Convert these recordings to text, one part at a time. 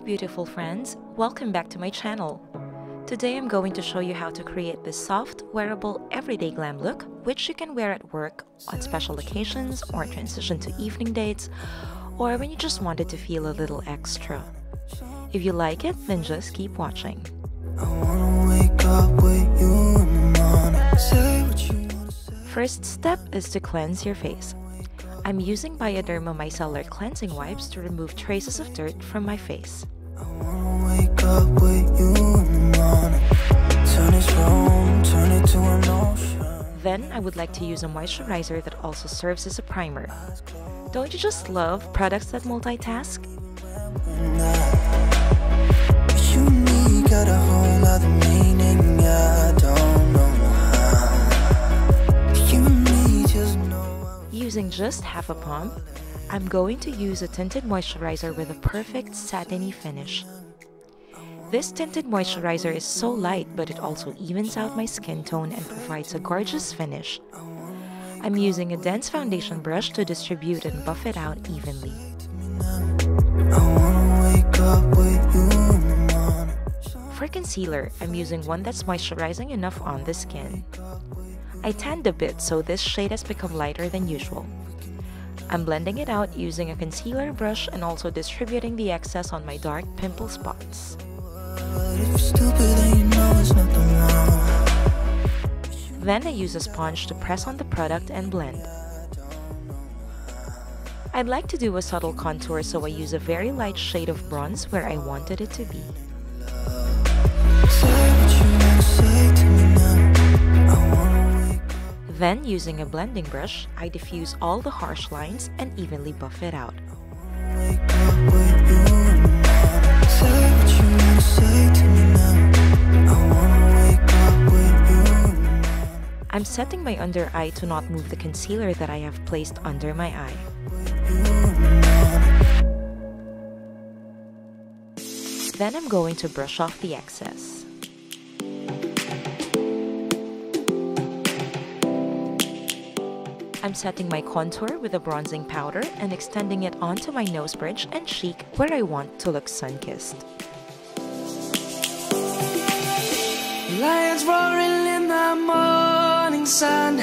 beautiful friends, welcome back to my channel. Today I'm going to show you how to create this soft, wearable, everyday glam look which you can wear at work, on special occasions, or transition to evening dates, or when you just wanted to feel a little extra. If you like it, then just keep watching. First step is to cleanse your face. I'm using Bioderma Micellar cleansing wipes to remove traces of dirt from my face. Then I would like to use a moisturizer that also serves as a primer. Don't you just love products that multitask? Using just half a pump, I'm going to use a tinted moisturizer with a perfect satiny finish. This tinted moisturizer is so light, but it also evens out my skin tone and provides a gorgeous finish. I'm using a dense foundation brush to distribute and buff it out evenly. For concealer, I'm using one that's moisturizing enough on the skin. I tanned a bit, so this shade has become lighter than usual. I'm blending it out using a concealer brush and also distributing the excess on my dark pimple spots. Then I use a sponge to press on the product and blend. I'd like to do a subtle contour, so I use a very light shade of bronze where I wanted it to be. Then, using a blending brush, I diffuse all the harsh lines and evenly buff it out. I'm setting my under eye to not move the concealer that I have placed under my eye. Then I'm going to brush off the excess. I'm setting my contour with a bronzing powder and extending it onto my nose bridge and cheek where I want to look sun-kissed. Lions roaring in the morning sun,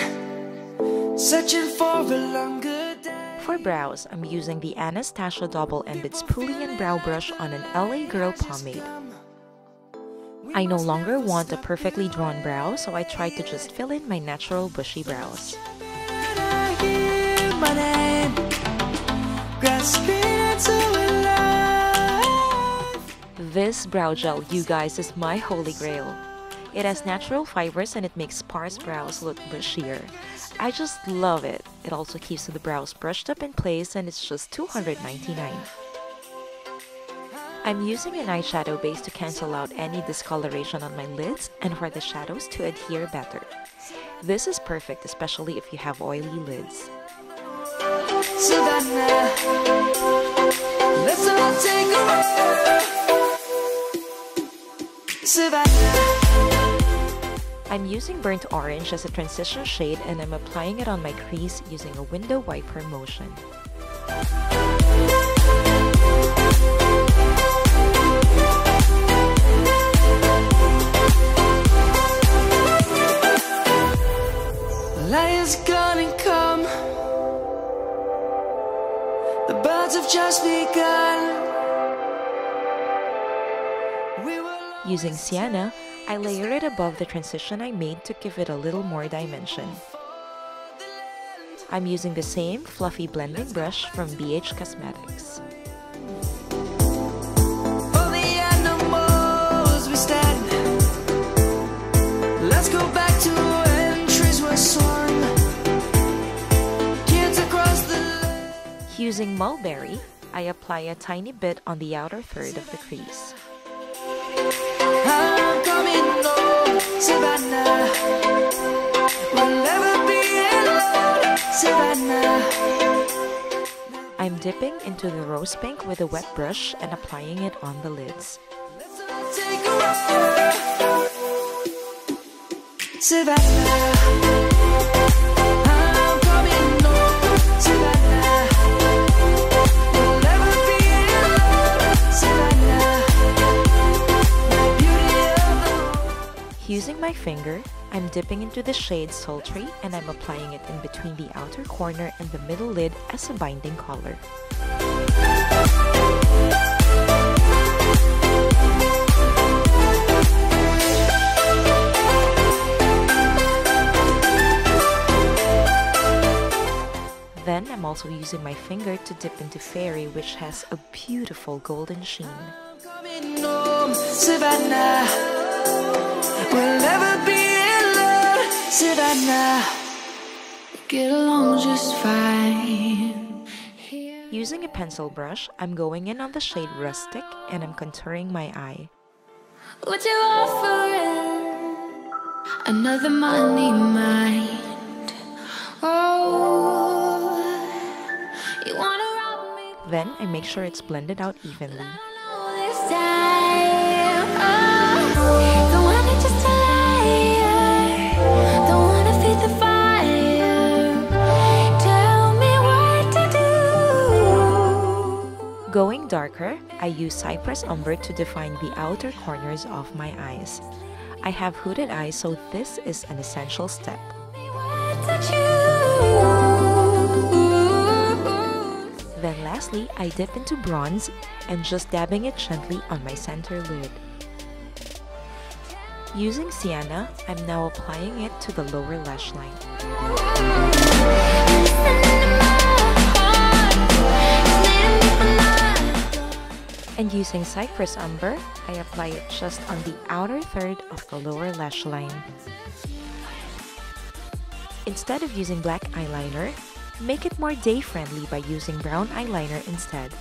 searching for a longer day. For brows, I'm using the Anastasia double-ended Spoolie brow brush on an LA Girl pomade. I no longer want a perfectly drawn brow, so I tried to just fill in my natural bushy brows. This brow gel, you guys, is my holy grail. It has natural fibers and it makes sparse brows look bushier. I just love it. It also keeps the brows brushed up in place and it's just $2.99. I'm using an eyeshadow base to cancel out any discoloration on my lids and for the shadows to adhere better. This is perfect, especially if you have oily lids. Let's all take a ride. I'm using burnt orange as a transition shade and I'm applying it on my crease using a window wiper motion. Lion's gonna come. The birds have just begun. Using sienna, I layer it above the transition I made to give it a little more dimension. I'm using the same fluffy blending brush from Beige Cosmetics. For the animals we stand. Let's go back to when trees were swung. Kids across the land. Using mulberry, I apply a tiny bit on the outer third of the crease. I'm coming home, Savannah. We'll never be alone, Savannah. I'm dipping into the rose pink with a wet brush and applying it on the lids. Let's all take a ride, Savannah. I'm coming home, Savannah. We'll never be alone, Savannah. Using my finger, I'm dipping into the shade Sultry and I'm applying it in between the outer corner and the middle lid as a binding color. Then I'm also using my finger to dip into Fairy, which has a beautiful golden sheen. Savannah, we'll never be in love. Savannah, get along just fine. Using a pencil brush, I'm going in on the shade Rustic and I'm contouring my eye. What you offering? Another money mind. Oh, you wanna rob me? Then I make sure it's blended out evenly. Going darker, I use Cypress Umber to define the outer corners of my eyes. I have hooded eyes, so this is an essential step. Then lastly, I dip into bronze and just dabbing it gently on my center lid. Using Sienna, I'm now applying it to the lower lash line. And using Cypress Umber, I apply it just on the outer third of the lower lash line. Instead of using black eyeliner, make it more day-friendly by using brown eyeliner instead.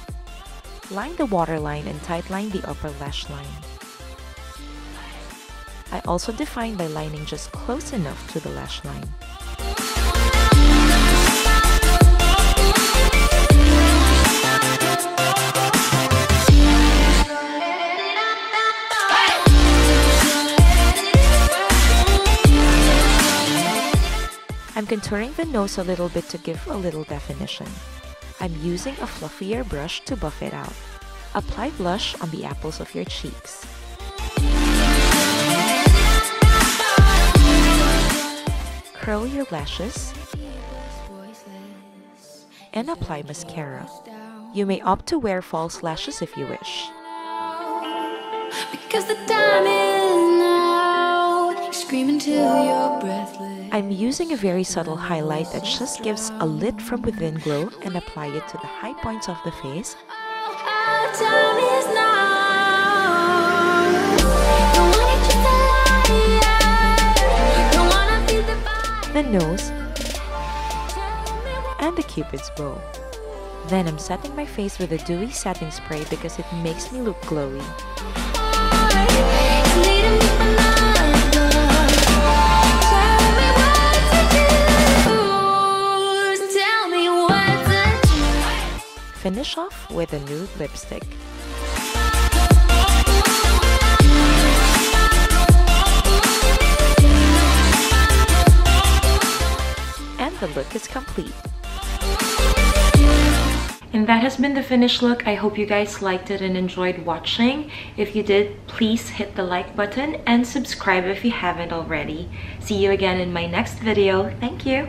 Line the waterline and tightline the upper lash line. I also define by lining just close enough to the lash line. I'm contouring the nose a little bit to give a little definition. I'm using a fluffier brush to buff it out. Apply blush on the apples of your cheeks. Curl your lashes and apply mascara. You may opt to wear false lashes if you wish. Because the time is now, screaming till you're breathless. I'm using a very subtle highlight that just gives a lit from within glow and apply it to the high points of the face. Time is now. The nose, and the cupid's bow. Then I'm setting my face with a dewy setting spray because it makes me look glowy. Finish off with a nude lipstick. And the look is complete. And that has been the finished look. I hope you guys liked it and enjoyed watching. If you did, please hit the like button and subscribe if you haven't already. See you again in my next video. Thank you.